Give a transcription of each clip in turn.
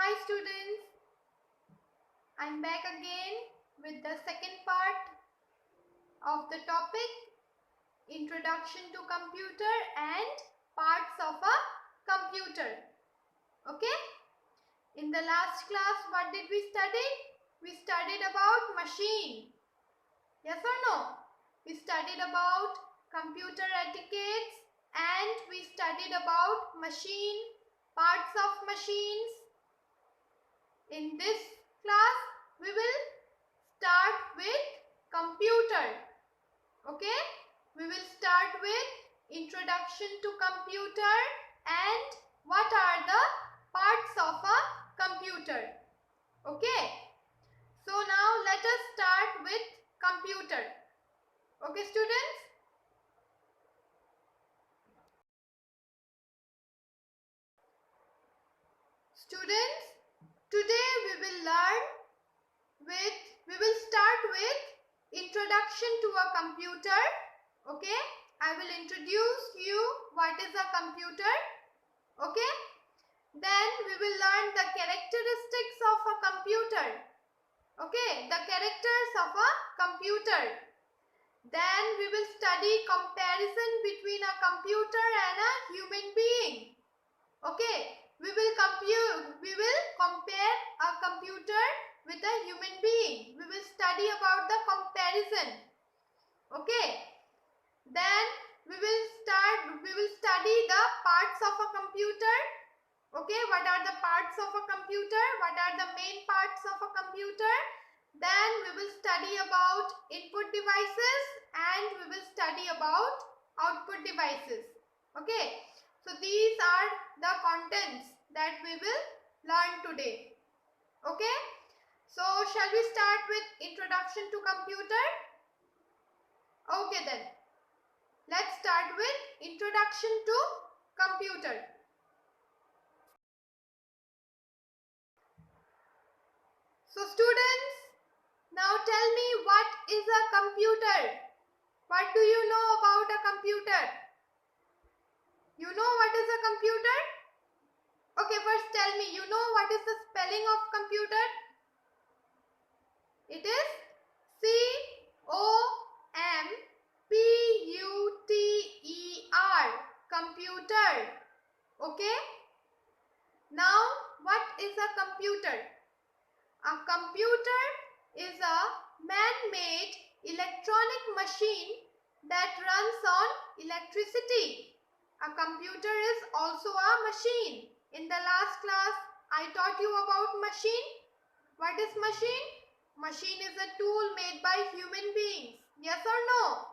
Hi students, I'm back again with the second part of the topic Introduction to Computer and Parts of a Computer. Okay? In the last class, what did we study? We studied about machine. Yes or no? We studied about computer etiquettes and we studied about machine, parts of machines. In this class, we will start with computer. Okay? We will start with introduction to computer and what are the parts of a computer. Okay? So now let us start with computer. Okay, students? Students, today we will start with introduction to a computer. Okay, I will introduce you what is a computer. Okay, then we will learn the characteristics of a computer. Okay, the characters of a computer. Then we will study comparison between a computer and a human being. Okay, we will compare a computer with a human being. We will study about the comparison. Okay, then we will study the parts of a computer. Okay, what are the parts of a computer? What are the main parts of a computer? Then we will study about input devices and we will study about output devices. Okay, so these are the contents that we will learn today. Okay, so shall we start with introduction to computer? Okay then, let's start with introduction to computer. So students, now tell me, what is a computer? What do you know about a computer? You know what is a computer? Okay, first tell me, you know what is the spelling of computer? It is C-O-M-P-U-T-E-R, computer. Okay? Now, what is a computer? A computer is a man-made electronic machine that runs on electricity. A computer is also a machine. In the last class, I taught you about machine. What is machine? Machine is a tool made by human beings. Yes or no?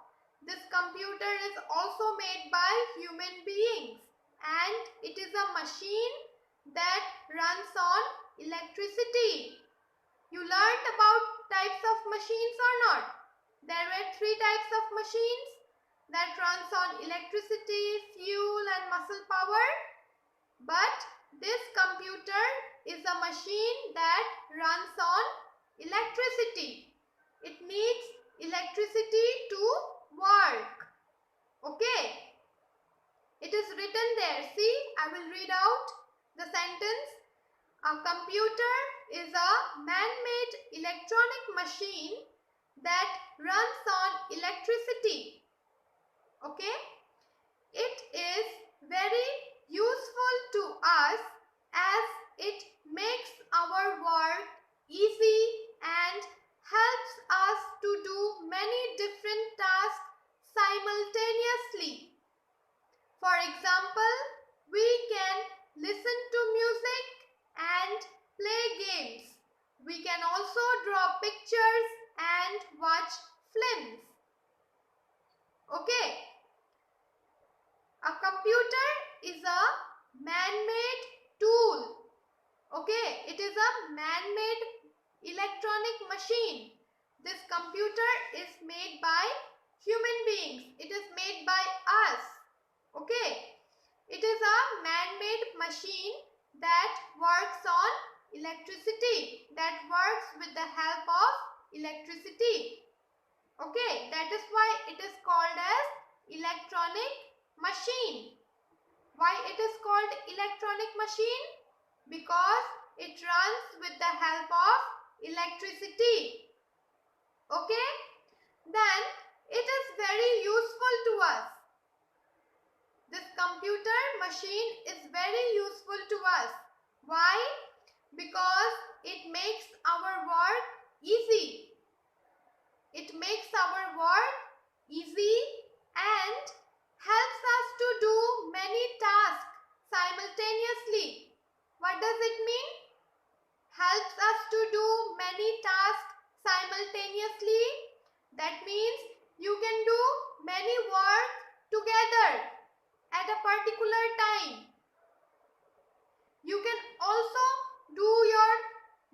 This computer is also made by human beings and it is a machine that runs on electricity. You learned about types of machines or not? There were 3 types of machines that runs on electricity, fuel and muscle power. But this computer is a machine that runs on electricity. It needs electricity to work. Okay. It is written there. See, I will read out the sentence. A computer is a man-made electronic machine that runs on electricity. Okay? It is very useful to us as it makes our work easy and helps us to do many different tasks simultaneously. For example, we can listen to music and play games. We can also draw pictures and watch films. Okay. A computer is a man-made tool. Okay. It is a man-made electronic machine. This computer is made by human beings. It is made by us. Okay. It is a man-made machine that works on electricity, that works with the help of electricity. Okay, that is why it is called as electronic machine. Why it is called electronic machine? Because it runs with the help of electricity. Okay? Then it is very useful to us. This computer machine is very useful to us. Why? Because it makes our work easy. It makes our work easy and helps us to do many tasks simultaneously. What does it mean? Helps us to do many tasks simultaneously. That means you can do many work together at a particular time. You can also do your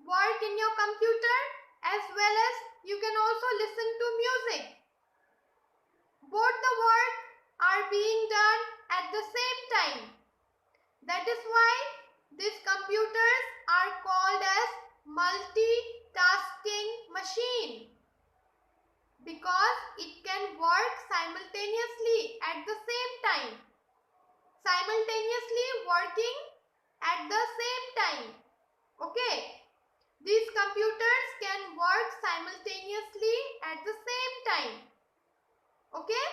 work in your computer as well as you can also listen to music. Both the work are being done at the same time. That is why these computers are called as multitasking machine, because it can work simultaneously at the same time. Simultaneously working at the same time. Okay. These computers can work simultaneously at the same time. Okay.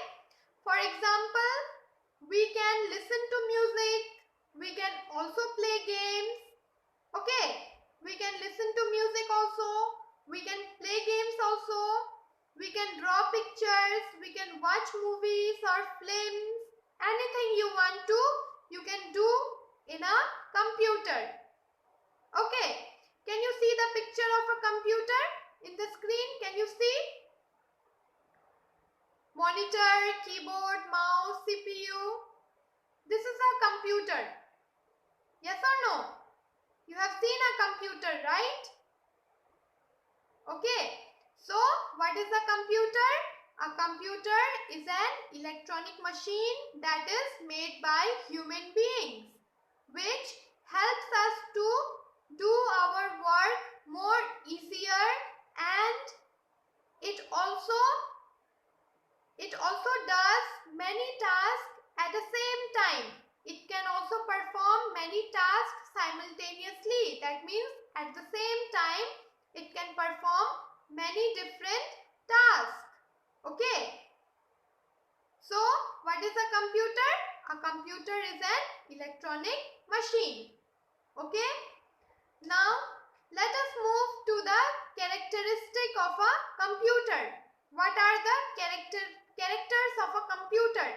For example, we can listen to music. We can also play games. Okay. We can listen to music also. We can play games also. We can draw pictures. We can watch movies or films. Anything you want to, you can do in a computer. Okay. Can you see the picture of a computer in the screen? Can you see? Monitor, keyboard, mouse, CPU. This is a computer. Yes or no? You have seen a computer, right? Okay. So, what is a computer? A computer is an electronic machine that is made by human beings, which helps us to do our work more easier, and it also does many tasks at the same time. It can also perform many tasks simultaneously. That means at the same time it can perform many different tasks. Okay. So, what is a computer? A computer is an electronic machine. Okay. Now, let us move to the characteristic of a computer. What are the characters of a computer?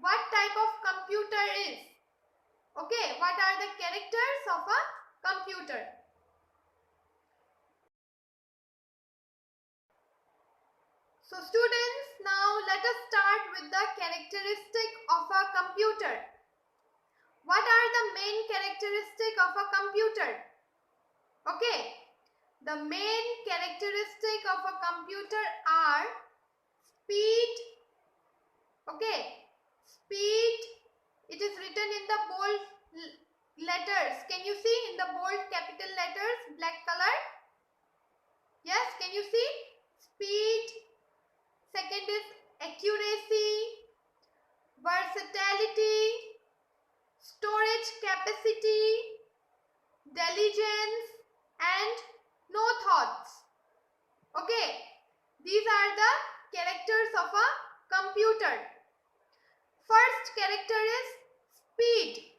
What type of computer is? Okay, what are the characters of a computer? So students, now let us start with the characteristic of a computer. What are the main characteristics of a computer? Okay, the main characteristic of a computer are speed. Okay, speed. It is written in the bold letters. Can you see in the bold capital letters, black color? Yes, can you see? Speed. Second is accuracy, versatility, storage capacity, diligence, and no thoughts. Okay, these are the characters of a computer. First character is speed.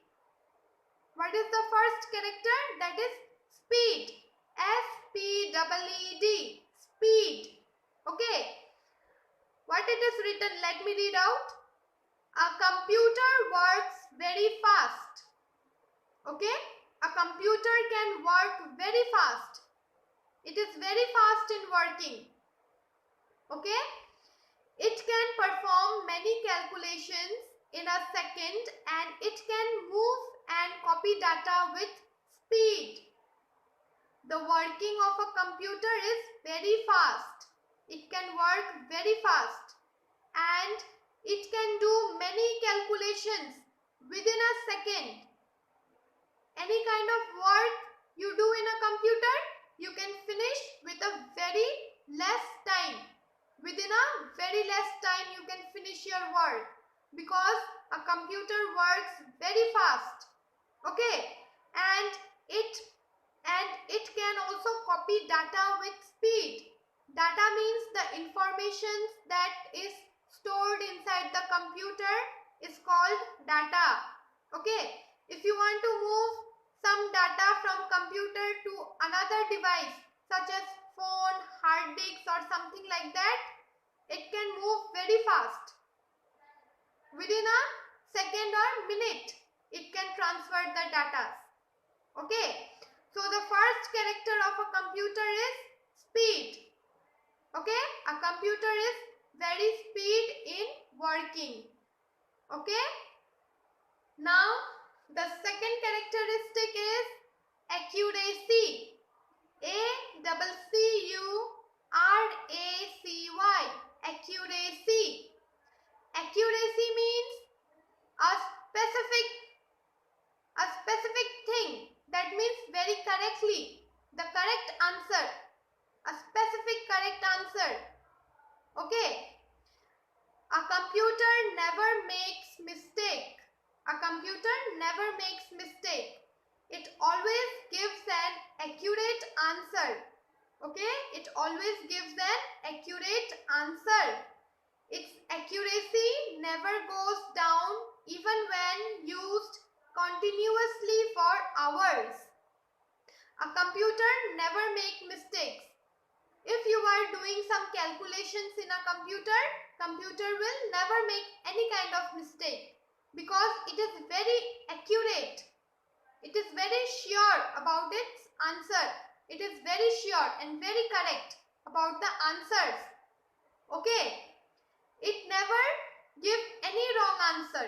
What is the first character? That is speed. S-P-E-E-D. Speed. Okay. What it is written? Let me read out. A computer works very fast. Okay. A computer can work very fast. It is very fast in working. Okay. It can perform many calculations in a second, and it can move and copy data with speed. The working of a computer is very fast. It can work very fast, and it can do many calculations within a second. Any kind of work you do in a computer, you can finish with a very less time. Within a very less time you can finish your work, because a computer works very fast. Okay, and it means the information that is stored inside the computer is called data. Okay, if you want to move some data from computer to another device such as phone, hard disks or something like that, it can move very fast. Within a second or minute, it can transfer the data. Okay, so the first character of a computer is speed. Okay, a computer is very speed in working. Okay, now the second characteristic is accuracy. A-C-C-U-R-A-C-Y. Accuracy. Accuracy means a specific thing. That means very correctly. The correct answer. A specific correct answer. Okay. A computer never makes mistake. A computer never makes mistake. It always gives an accurate answer. Okay, it always gives an accurate answer. Its accuracy never goes down even when used continuously for hours. A computer never makes mistakes. If you are doing some calculations in a computer will never make any kind of mistake because it is very accurate. It is very sure about its answer. It is very sure and very correct about the answers. Okay. It never gives any wrong answer.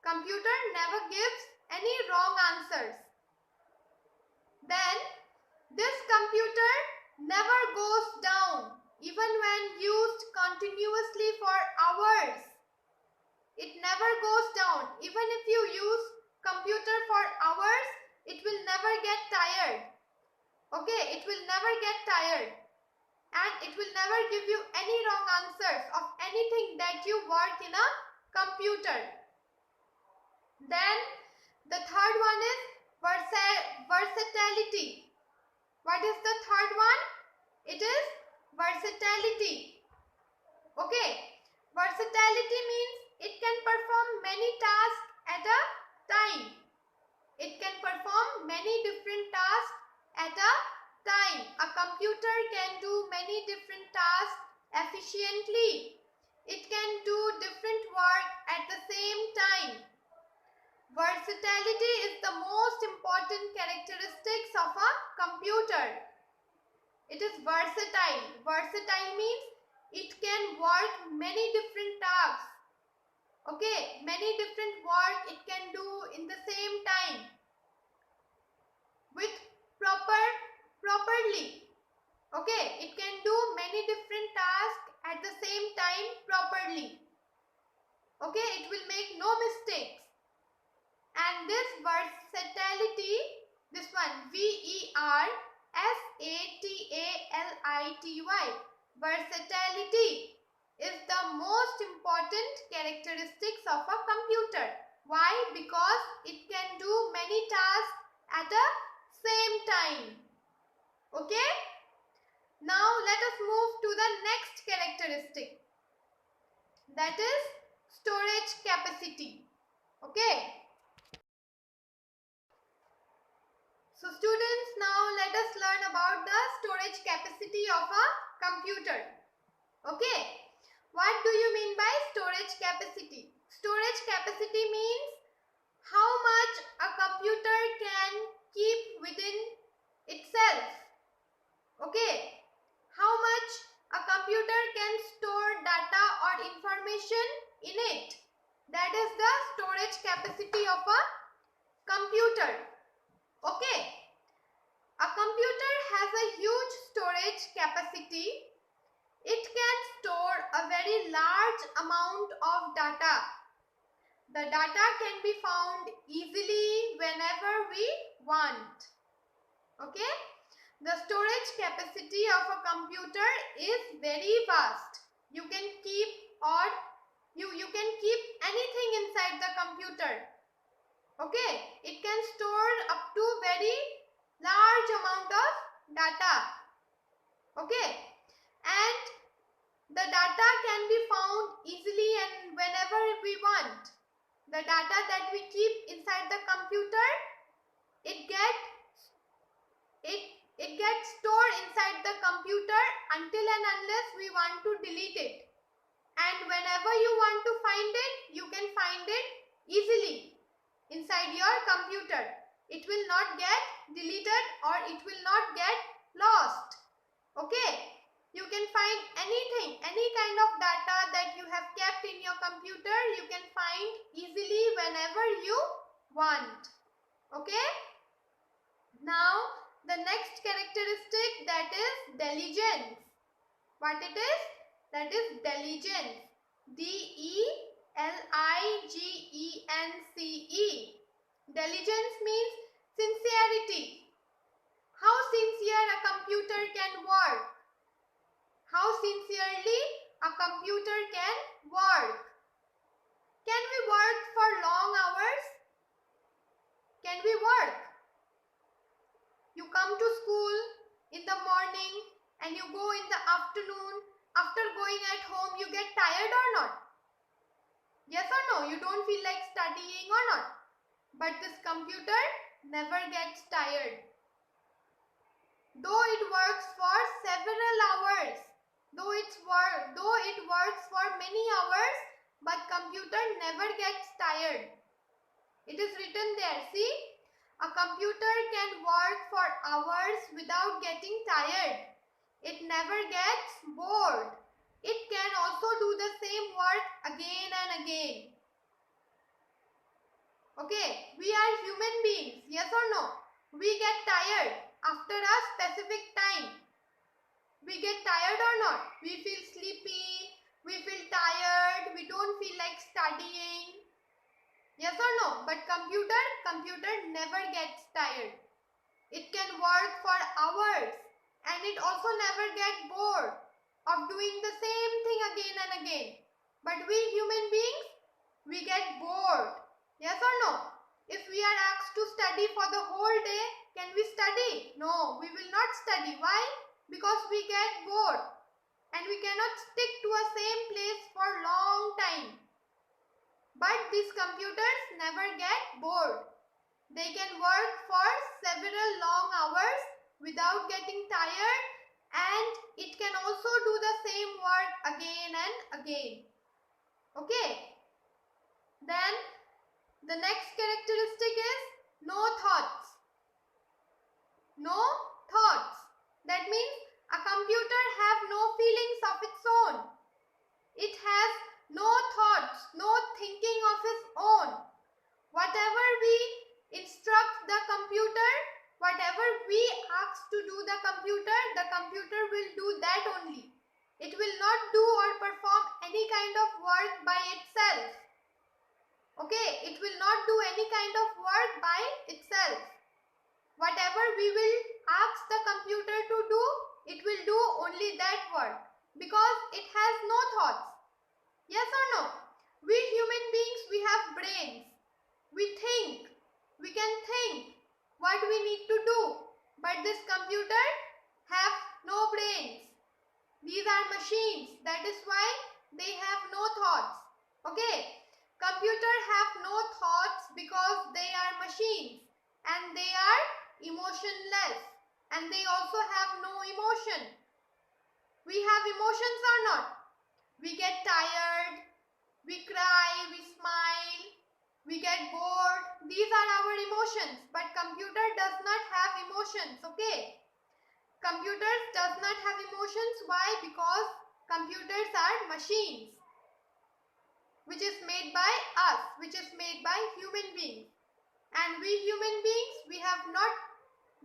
Computer never gives any wrong answers. Then this computer never goes down even when used continuously for hours. It never goes down. Even if you use computer for hours, it will never get tired. Okay, it will never get tired. And it will never give you any wrong answers of anything that you work in a computer. Then the third one is versatility. What is the third one? It is versatility. Okay, versatility means it can perform many tasks at a time. It can perform many different tasks at a time. A computer can do many different tasks efficiently. It can do different work at the same time. Versatility is the most important characteristics of a computer. It is versatile. Versatile means it can work many different tasks. Okay, many different work it can do in the same time with properly. Okay, it can do many different tasks at the same time properly. Okay, it will make no mistakes. And this versatility, this one, versatility, versatility is the most important characteristics of a computer. Why? Because it can do many tasks at the same time. Okay? Now let us move to the next characteristic. That is storage capacity. Okay? So students, now let us learn about the storage capacity of a computer. Okay? What do you mean by storage capacity? Storage capacity means how much a computer can keep within itself. Okay? How much a computer can store data or information in it. That is the storage capacity of a computer. Okay? A computer has a huge storage capacity. It can store a very large amount of data. The data can be found easily whenever we want. Okay? The storage capacity of a computer is very vast. You can keep anything inside the computer. Okay? It can store up to very large amount of data. Okay? and the data can be found easily and whenever we want. The data that we keep inside the computer, it gets stored inside the computer until and unless we want to delete it. And whenever you want to find it, you can find it easily inside your computer. It will not get deleted or it will not get lost. Okay? You can find anything, any kind of data that you have kept in your computer, you can find easily whenever you want. Okay? Now, the next characteristic, that is diligence. What it is? That is diligence. D-E-L-I-G-E-N-C-E. Diligence means sincerity. How sincere a computer can work. How sincerely a computer can work. Can we work for long hours? Can we work? You come to school in the morning and you go in the afternoon. After going at home, you get tired or not? Yes or no? You don't feel like studying or not? But this computer never gets tired. Though it works for several hours, though it works for many hours, but computer never gets tired. It is written there, see? A computer can work for hours without getting tired. It never gets bored. It can also do the same work again and again. Okay, we are human beings, yes or no? We get tired after a specific time. We get tired or not? We feel sleepy, we feel tired, we don't feel like studying. Yes or no? But computer never gets tired. It can work for hours and it also never gets bored of doing the same thing again and again. But we human beings, we get bored. Yes or no? If we are asked to study for the whole day, can we study? No, we will not study. Why? Because we get bored and we cannot stick to a same place for long time. But these computers never get bored. They can work for several long hours without getting tired, and it can also do the same work again and again. Okay. Then the next characteristic is no thoughts. No thoughts. That means a computer have no feelings of its own. It has no thoughts, no thinking of its own. Whatever we instruct the computer, whatever we ask to do the computer will do that only. It will not do or perform any kind of work by itself. Okay, it will not do any kind of work by itself. Whatever we will ask the computer to do, it will do only that work because it has no thoughts. Yes or no? We human beings, we have brains. We think. We can think what we need to do. But this computer have no brains. These are machines. That is why they have no thoughts. Okay? Computer have no thoughts because they are machines and they are emotionless and they also have no emotion. We have emotions or not? We get tired, we cry, we smile, we get bored. These are our emotions, but computer does not have emotions, okay? Computers does not have emotions. Why? Because computers are machines, which is made by us, which is made by human beings. And we human beings, we have not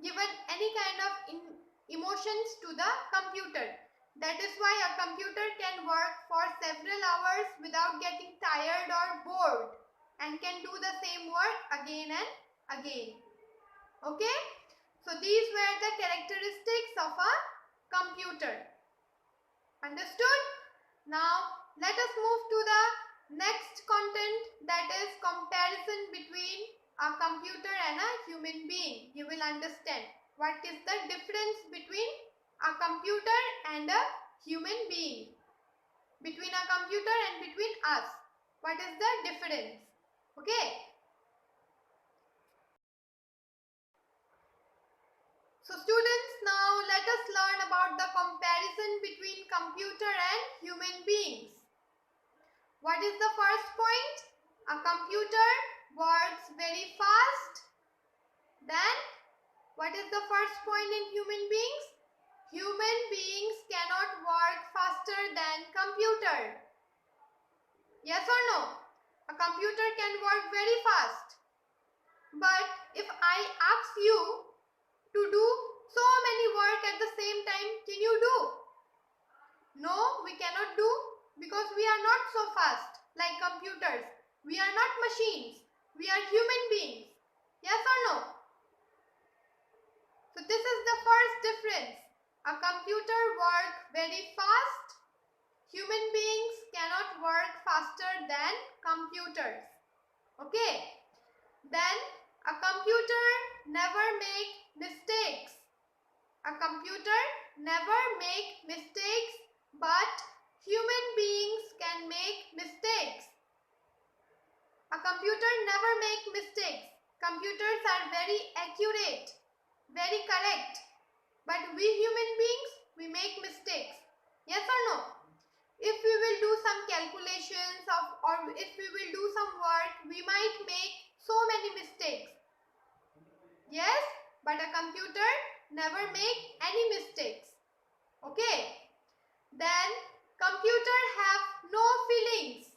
given any kind of emotions to the computer. That is why a computer can work for several hours without getting tired or bored and can do the same work again and again. Okay? So these were the characteristics of a computer. Understood? Now let us move to the next content, that is comparison between a computer and a human being. You will understand what is the difference between a computer and a human being. Between a computer and between us. What is the difference? Okay. So students, now let us learn about the comparison between computer and human beings. What is the first point? A computer works very fast. Then, what is the first point in human beings? Human beings cannot work faster than computer. Yes or no? A computer can work very fast. But if I ask you to do so many work at the same time, can you do? No, we cannot do because we are not so fast like computers. We are not machines. We are human beings. Yes or no? So this is the first difference. A computer works very fast. Human beings cannot work faster than computers. Okay. Then a computer never make mistakes. A computer never make mistakes, but human beings can make mistakes. A computer never make mistakes. Computers are very accurate, very correct. But we human beings, we make mistakes. Yes or no? If we will do some calculations or if we will do some work, we might make so many mistakes. Yes, but a computer never make any mistakes. Okay. Then computer have no feelings.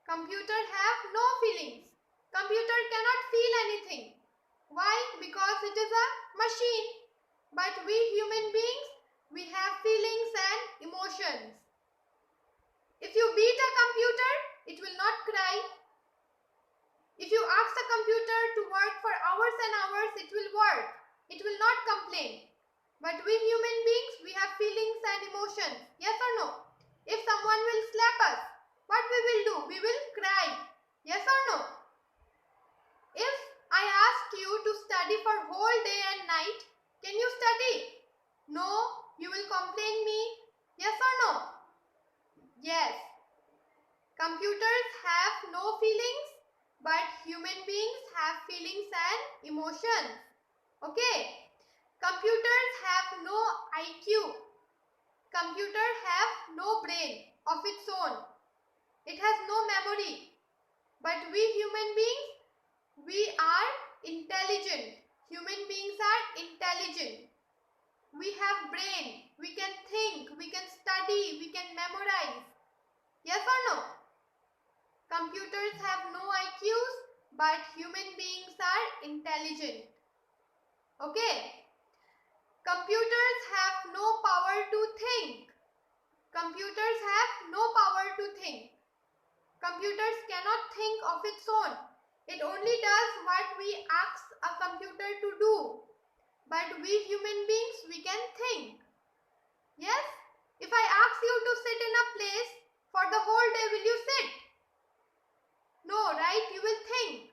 Computer have no feelings. Computer cannot feel anything. Why? Because it is a machine. But we human beings, we have feelings and emotions. If you beat a computer, it will not cry. If you ask the computer to work for hours and hours, it will work. It will not complain. But we human beings, we have feelings and emotions. Yes or no? If someone will slap us, what we will do? We will cry. Yes or no? If I ask you to study for whole day and night, can you study? No, you will complain me. Yes or no? Yes. Computers have no feelings, but human beings have feelings and emotions. Okay. Computers have no IQ. Computer have no brain of its own. It has no memory. But we human beings, we are intelligent. Human beings are intelligent. We have brain. We can think. We can study. We can memorize. Yes or no? Computers have no IQs, but human beings are intelligent. Okay. Computers have no power to think. Computers have no power to think. Computers cannot think of its own. It only does what we ask a computer to do. But we human beings, we can think. Yes? If I ask you to sit in a place for the whole day, will you sit? No, right? You will think.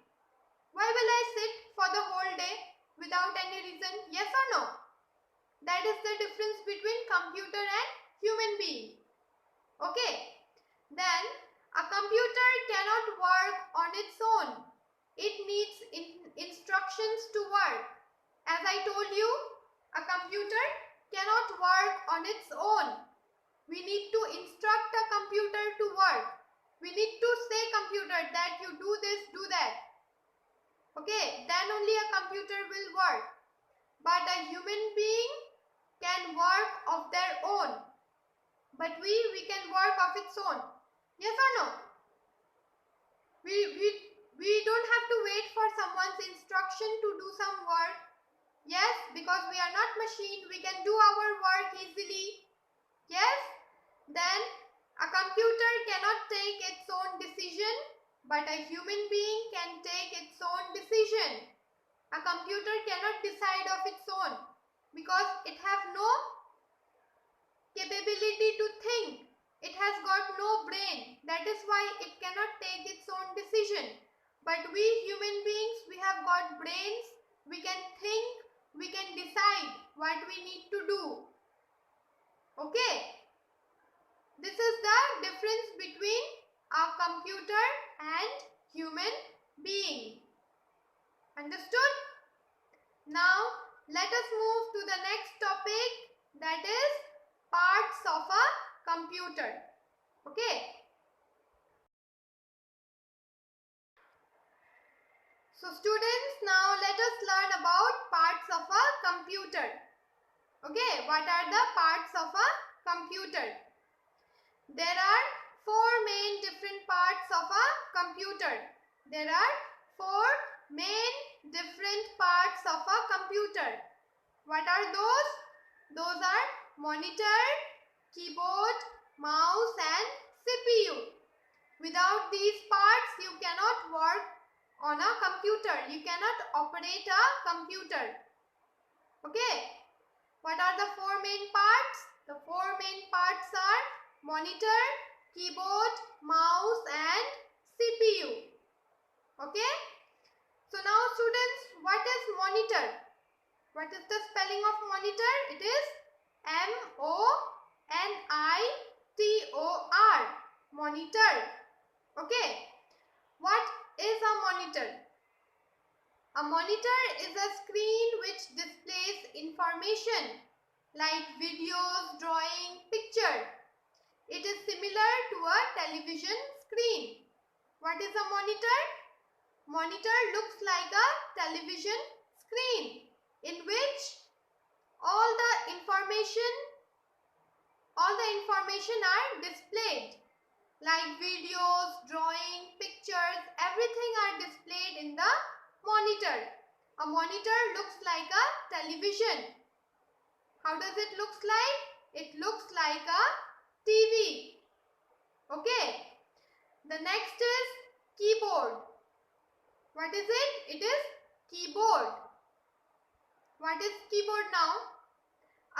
Why will I sit for the whole day without any reason? Yes or no? That is the difference between computer and human being. Okay. Then a computer cannot work on its own. It needs instructions to work. As I told you, a computer cannot work on its own. We need to instruct a computer to work. We need to say computer that you do this, do that. Okay, then only a computer will work. But a human being can work of their own. But we can work of its own. Yes or no? We don't have to wait for someone's instruction to do some work. Yes, because we are not machine, we can do our work easily. Yes? Then a computer cannot take its own decision, but a human being can take its own decision. A computer cannot decide of its own because it has no capability to think. It has got no brain. That is why it cannot take its own decision. But we human beings, we have got brains. We can think. We can decide what we need to do. Okay. This is the difference between a computer and human being. Understood? Now let us move to the next topic, that is parts of a computer. Okay. So students, now let us learn about parts of a computer. Okay, what are the parts of a computer? There are four main different parts of a computer. There are four main different parts of a computer. What are those? Those are monitor, keyboard, mouse and CPU. Without these parts, you cannot work on a computer. You cannot operate a computer. Okay. What are the four main parts? The four main parts are monitor, keyboard, mouse and CPU. Okay. So now students, what is monitor? What is the spelling of monitor? It is M-O-N-I-T-O-R. Monitor. Okay. What is a monitor? A monitor is a screen which displays information like videos, drawing, picture. It is similar to a television screen. What is a monitor? Monitor looks like a television screen in which all the information are displayed, like videos, drawing, pictures, everything are displayed in the monitor. A monitor looks like a television. How does it look like? It looks like a TV. Okay. The next is keyboard. What is it? It is keyboard. What is keyboard now?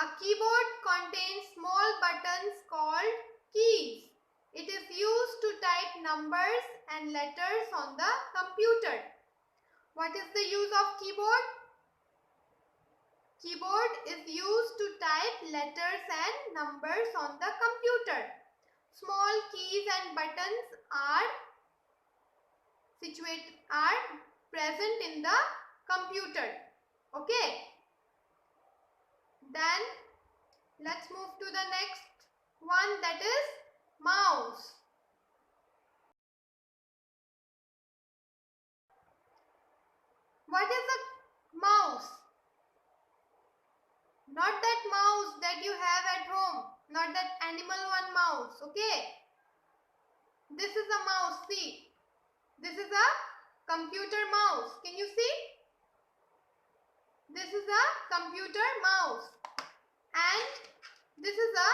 A keyboard contains small buttons called keys. It is used to type numbers and letters on the computer. What is the use of keyboard? Keyboard is used to type letters and numbers on the computer. Small keys and buttons are present in the computer. Okay. Then let's move to the next one, that is mouse. What is a mouse? Not that mouse that you have at home, not that animal one mouse, okay? This is a mouse, see. This is a computer mouse. Can you see? This is a computer mouse. And this is a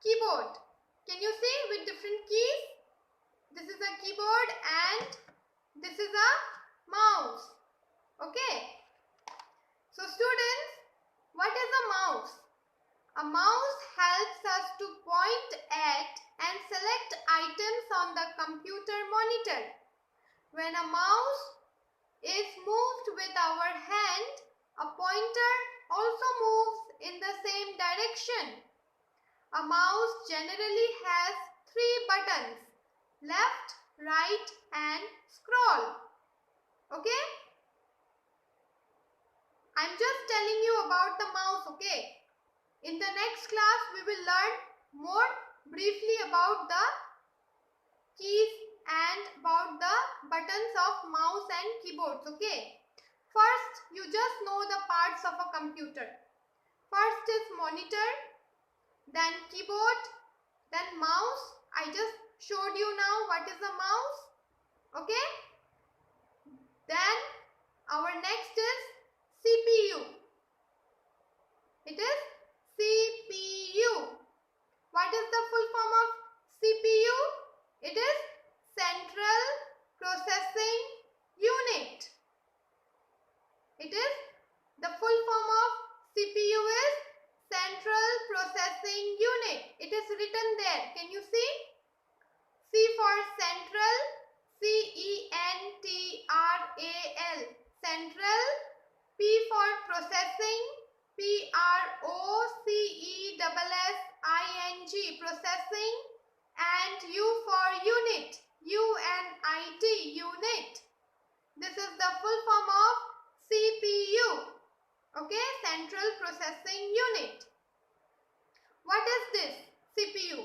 keyboard. Can you see with different keys? This is a keyboard and this is a mouse. Okay. So students, what is a mouse? A mouse helps us to point at and select items on the computer monitor. When a mouse is moved with our hand, a pointer also moves in the same direction. A mouse generally has 3 buttons: left, right and scroll. Okay? I'm just telling you about the mouse, okay? In the next class, we will learn more briefly about the keys and about the buttons of mouse and keyboards, okay? First, you just know the parts of a computer. First is monitor, then keyboard, then mouse. I just showed you now what is a mouse, okay? Then our next is CPU. It is CPU. What is the full form of CPU? It is Central Processing Unit. It is the full form of CPU is Central Processing Unit. It is written there. Can you see? C for Central, C-E-N-T-R-A-L, Central. P for Processing, Processing, processing, and U for unit, UNIT, unit. This is the full form of CPU. Okay, Central Processing Unit. What is this CPU?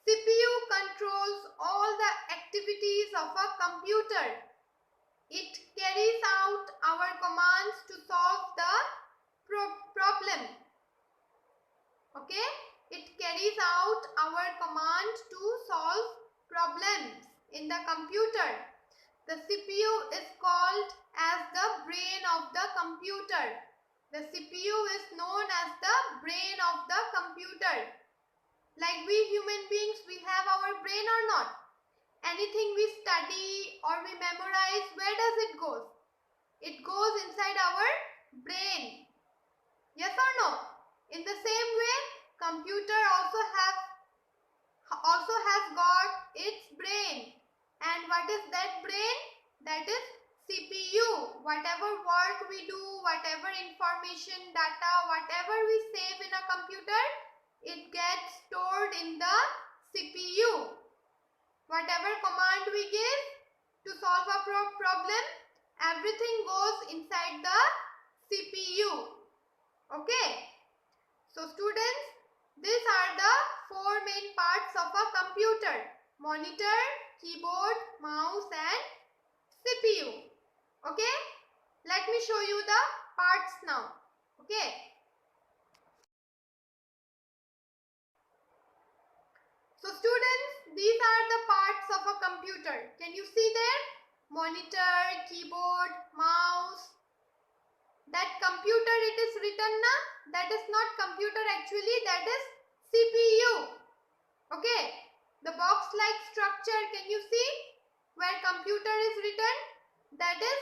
CPU controls all the activities of a computer. It carries out our commands to solve the problem. Okay, it carries out our command to solve problems in the computer. The CPU is called as the brain of the computer. The CPU is known as the brain of the computer. Like we human beings, we have our brain or not? Anything we study or we memorize, where does it go? It goes inside our brain. Yes or no? In the same way, computer also has got its brain. And what is that brain? That is CPU. Whatever work we do, whatever information, data, whatever we save in a computer, it gets stored in the CPU. Whatever command we give to solve a problem, everything goes inside the CPU. Okay. So students, these are the four main parts of a computer: monitor, keyboard, mouse and CPU. Okay. Let me show you the parts now. Okay. So students, these are the parts of a computer. Can you see there? Monitor, keyboard, mouse. That computer it is written na? That is not computer actually, that is CPU. Okay. The box like structure, can you see? Where computer is written? That is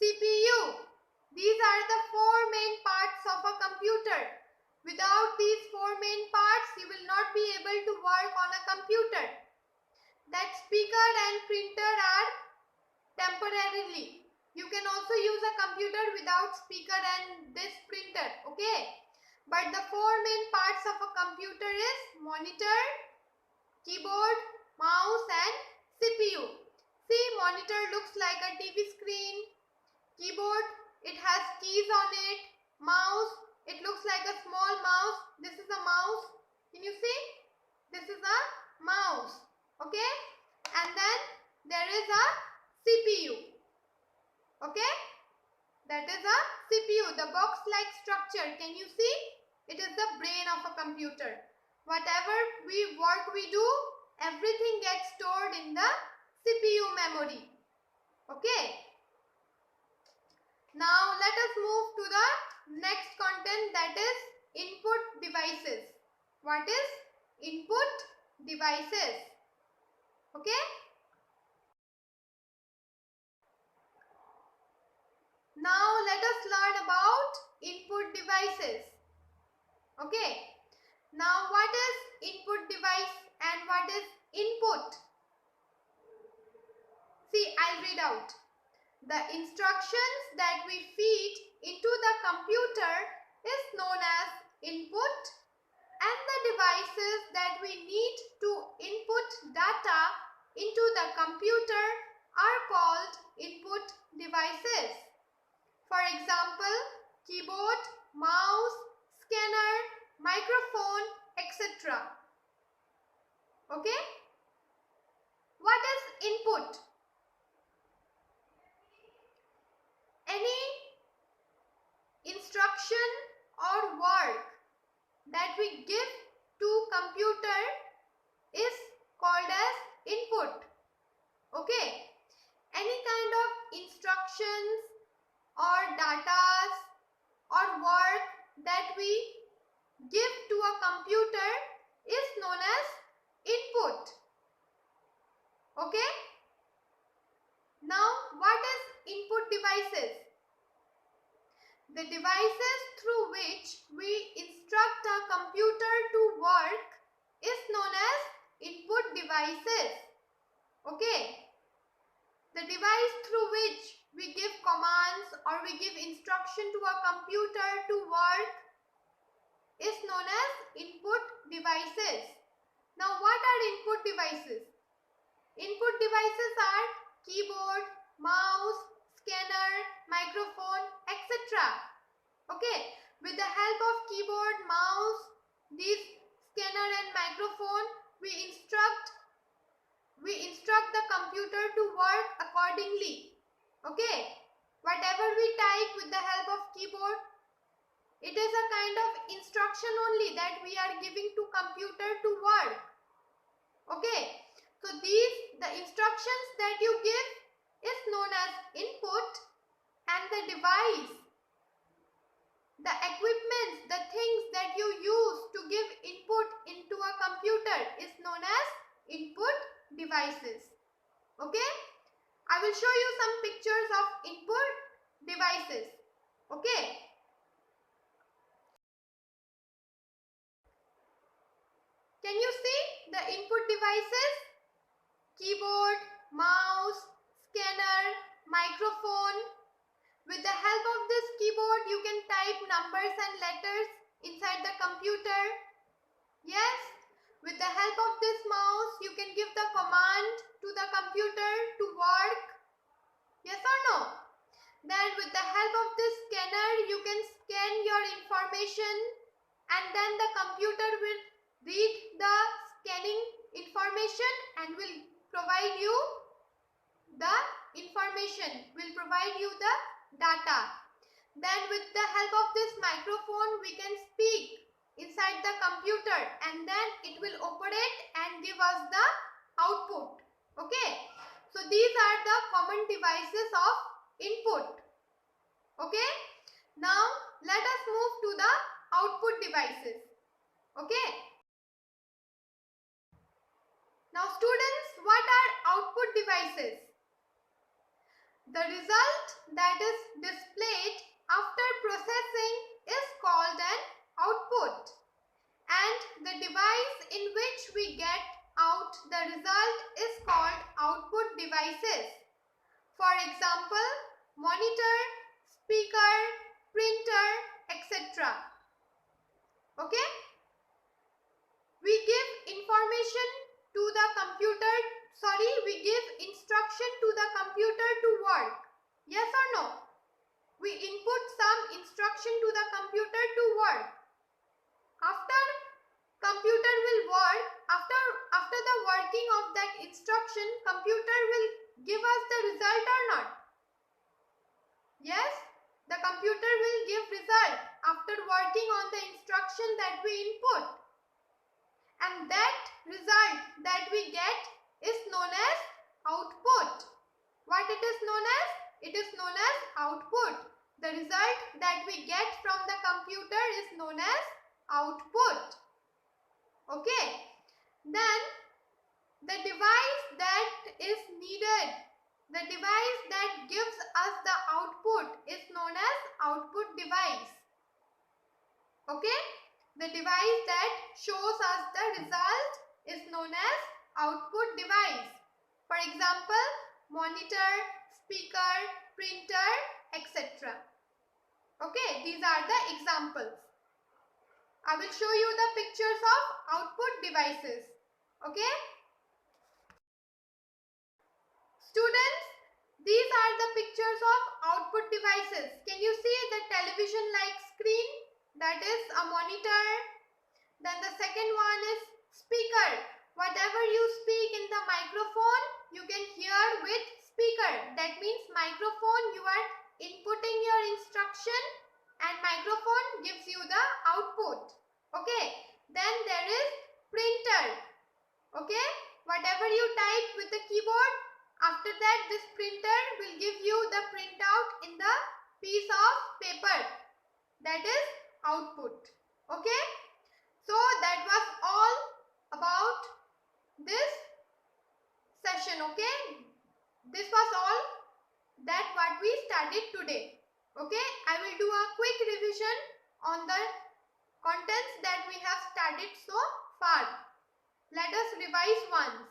CPU. These are the four main parts of a computer. Without these four main parts, you will not be able to work on a computer. That speaker and printer are temporarily. You can also use a computer without speaker and this printer. Okay. But the four main parts of a computer is monitor, keyboard, mouse and CPU. See, monitor looks like a TV screen. Keyboard, it has keys on it. Mouse, it looks like a small mouse. This is a mouse. Can you see? This is a mouse. Okay. And then there is a CPU. Okay. That is a CPU. The box like structure. Can you see? It is the brain of a computer. Whatever work we do, everything gets stored in the CPU memory. Okay. Now let us move to the next content, that is input devices. What is input devices? Okay. Now let us learn about input devices. Okay. Now what is input device and what is input? See, I'll read out. The instructions that we feed into the computer is known as input, and the devices that we need to input data into the computer are called input devices. For example, keyboard, mouse, scanner, microphone, etc. Okay? What is input? Any instruction or work that we give to computer is called as input. Okay? Any kind of instructions or data or work that we give to a computer is known as input. Okay? Now, what is input devices? The devices through which we instruct a computer to work is known as input devices. Okay? The device through which we give commands or we give instruction to a computer to is known as input devices. Now what are input devices? Input devices are keyboard, mouse, scanner, microphone, etc. Okay, with the help of keyboard, mouse, this scanner and microphone, we instruct the computer to work accordingly. Okay, whatever we type with the help of keyboard, it is a kind of instruction only that we are giving to computer to work. Okay, so the instructions that you give is known as input, and the device, the equipment, the things that you use to give input into a computer is known as input devices. Okay, I will show you some pictures of input devices. Okay, can you see the input devices? Keyboard, mouse, scanner, microphone. With the help of this keyboard, you can type numbers and letters inside the computer. Yes, with the help of this mouse, you can give the command to the computer to work. Yes or no? Then with the help of this scanner, you can scan your information, and then the computer will read the scanning information and will provide you the information, will provide you the data. Then with the help of this microphone, we can speak inside the computer, and then it will operate and give us the output. Okay, so these are the common devices of input. Okay, now let us move to the output devices. Okay, now students, what are output devices? The result that is displayed after processing is called an output, and the device in which we get out the result is called output devices. For example, monitor, speaker, printer, etc. Okay? We give information to the computer, we give instruction to the computer to work. Yes or no? We input some instruction to the computer to work. After computer will work, after the working of that instruction, computer will give us the result or not? Yes, the computer will give result after working on the instruction that we input. And that result that we get is known as output. What it is known as? It is known as output. The result that we get from the computer is known as output. Okay. Then the device that is needed, the device that gives us the output is known as output device. Okay. The device that shows us the result is known as output device. For example, monitor, speaker, printer, etc. Okay, these are the examples. I will show you the pictures of output devices. Okay. Students, these are the pictures of output devices. Can you see the television-like screen? That is a monitor. Then the second one is speaker. Whatever you speak in the microphone, you can hear with speaker. That means microphone, you are inputting your instruction and microphone gives you the output. Okay. Then there is printer. Okay. Whatever you type with the keyboard, after that this printer will give you the printout in the piece of paper. That is output. Okay, so that was all about this session. Okay, this was all that what we studied today. Okay, I will do a quick revision on the contents that we have studied so far. Let us revise once.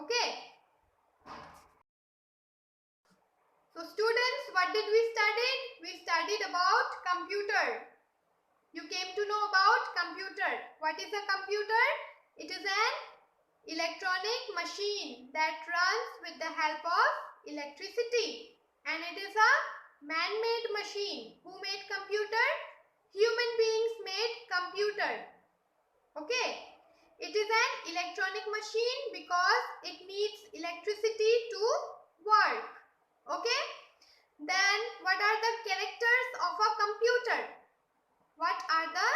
Okay, so students, what did we study? We studied about computer. you came to know about computer. What is a computer? It is an electronic machine that runs with the help of electricity, and it is a man-made machine. Who made computer? Human beings made computer. Okay. It is an electronic machine because it needs electricity to work. Okay. Then what are the characters of a computer? What are the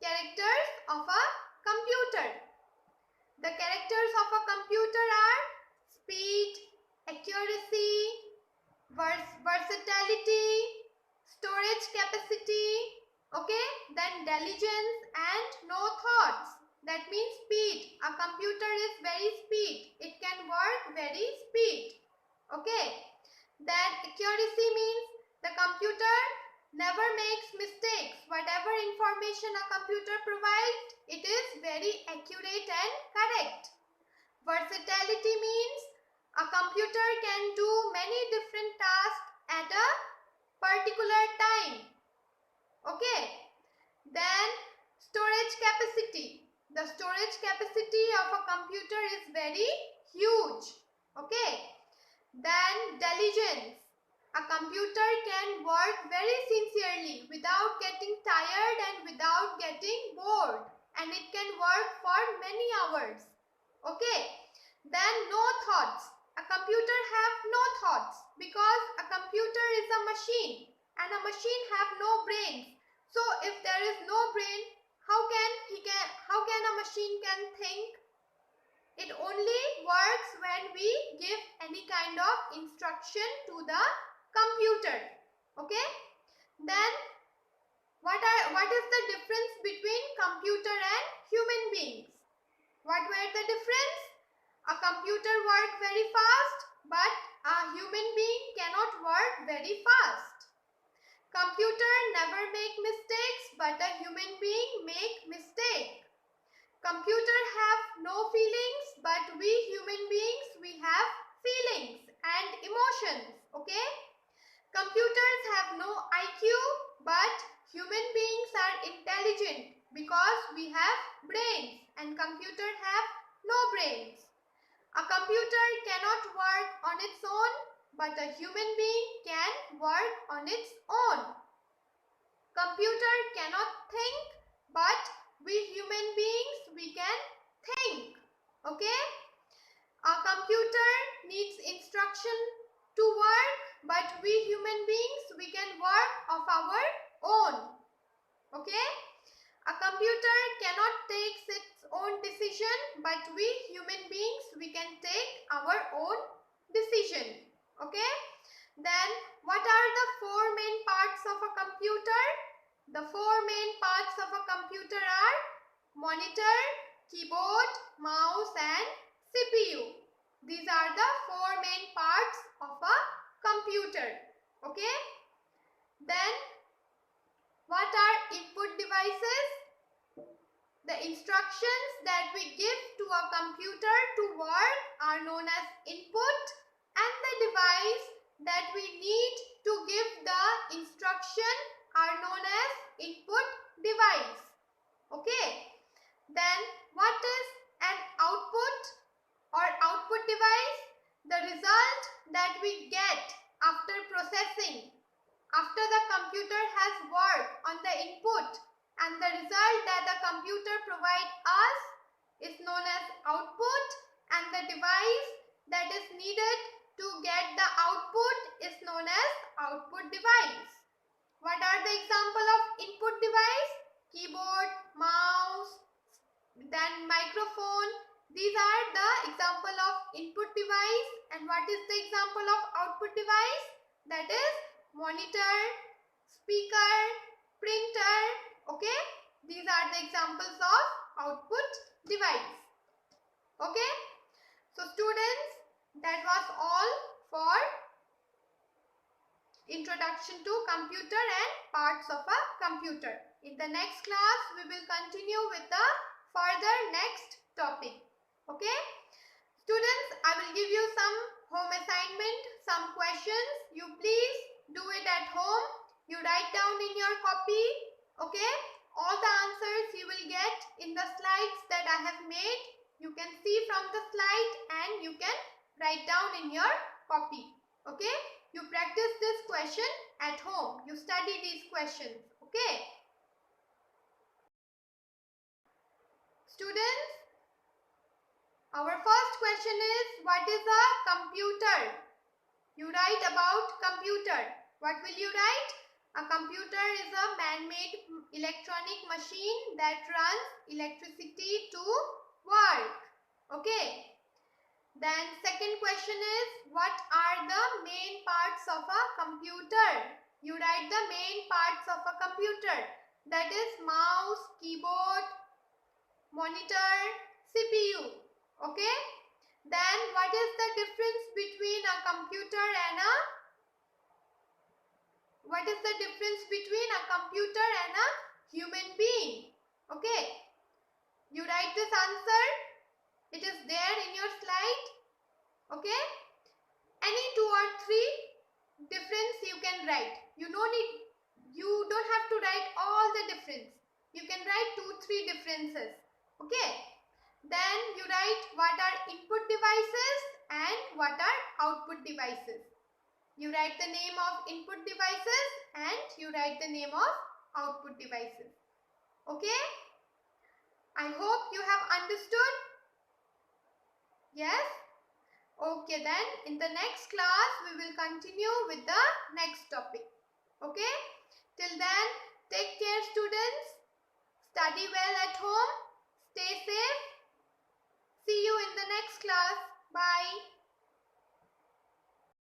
characters of a computer? The characters of a computer are speed, accuracy, versatility, storage capacity, okay, then diligence and no thoughts. That means speed. A computer is very speed. It can work very speed. Okay. Then accuracy means the computer never makes mistakes. Whatever information a computer provides, it is very accurate and correct. Versatility means a computer can do many different tasks at a particular time. Okay. Then storage capacity. The storage capacity of a computer is very huge. Okay. Then diligence. A computer can work very sincerely without getting tired and without getting bored, and it can work for many hours. Okay. Then no thoughts. A computer have no thoughts because a computer is a machine and a machine have no brains. So if there is no brain, how can a machine can think? It only works when we give any kind of instruction to the computer. Okay. Then what is the difference between computer and human beings? What were the difference? A computer works very fast, but a human being cannot work very fast. Computer never make mistakes, but a human being make mistake. Computer have no feelings, but we human beings, we have feelings and emotions. Okay. Computers have no IQ, but human beings are intelligent because we have brains and computer have no brains. A computer cannot work on its own, but a human being can work on its own. Computer cannot think, but we human beings, we can think. Okay. A computer needs instruction to work, but we human beings, we can work of our own. Okay. A computer cannot take its own decision, but we human beings, we can take our own decision. Okay. Then what are the four main parts of a computer? The four main parts of a computer are monitor, keyboard, mouse and CPU. These are the four main parts of a computer. Okay. Then what are input devices? The instructions that we give to a computer to work are known as input, and the device that we need to give the instruction are known as input device. Okay. Then what is an output or output device? The result that we get after processing, after the computer has worked on the input, and the result that the computer provides us is known as output, and the device that is needed to get the output is known as output device. What are the example of input device? Keyboard, mouse, then microphone. These are the example of input device. And what is the example of output device? That is monitor, speaker, printer. Okay. These are the examples of output device. Okay. So students, that was all for introduction to computer and parts of a computer. In the next class, we will continue with the further next topic. Okay. Students, I will give you some home assignment, some questions. You please do it at home. You write down in your copy. Okay. I have made, you can see from the slide and you can write down in your copy. Okay? You practice this question at home. You study these questions. Okay? Students, our first question is, what is a computer? You write about computer. What will you write? A computer is a man-made electronic machine that runs electricity to work. Okay. Then second question is, what are the main parts of a computer? You write the main parts of a computer. That is mouse, keyboard, monitor, CPU. Okay. Then what is the difference between a computer and a human being? Okay. You write this answer. It is there in your slide. Okay. Any 2 or 3 difference you can write. You don't have to write all the difference. You can write 2-3 differences. Okay. Then you write what are input devices and what are output devices. You write the name of input devices and you write the name of output devices. Okay? I hope you have understood. Yes? Okay, then in the next class we will continue with the next topic. Okay? Till then, take care students. Study well at home. Stay safe. See you in the next class. Bye.